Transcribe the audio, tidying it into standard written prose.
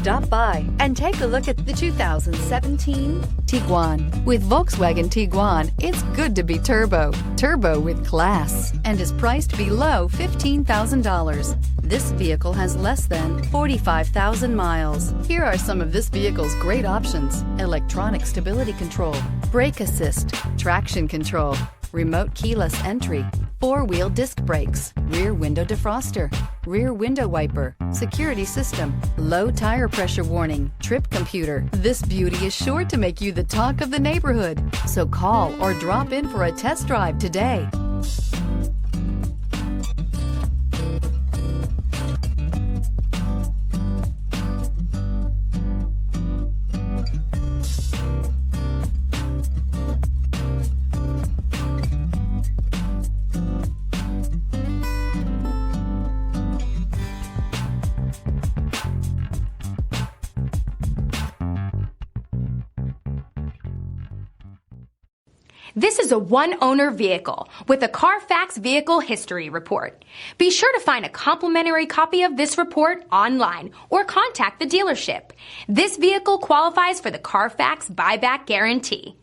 Stop by and take a look at the 2017 Tiguan. With Volkswagen Tiguan, it's good to be turbo. Turbo with class, and is priced below $15,000. This vehicle has less than 45,000 miles. Here are some of this vehicle's great options: electronic stability control, brake assist, traction control, remote keyless entry, four-wheel disc brakes, rear window defroster, rear window wiper, security system, low tire pressure warning, trip computer. This beauty is sure to make you the talk of the neighborhood. So call or drop in for a test drive today. This is a one-owner vehicle with a Carfax Vehicle History Report. Be sure to find a complimentary copy of this report online or contact the dealership. This vehicle qualifies for the Carfax Buyback Guarantee.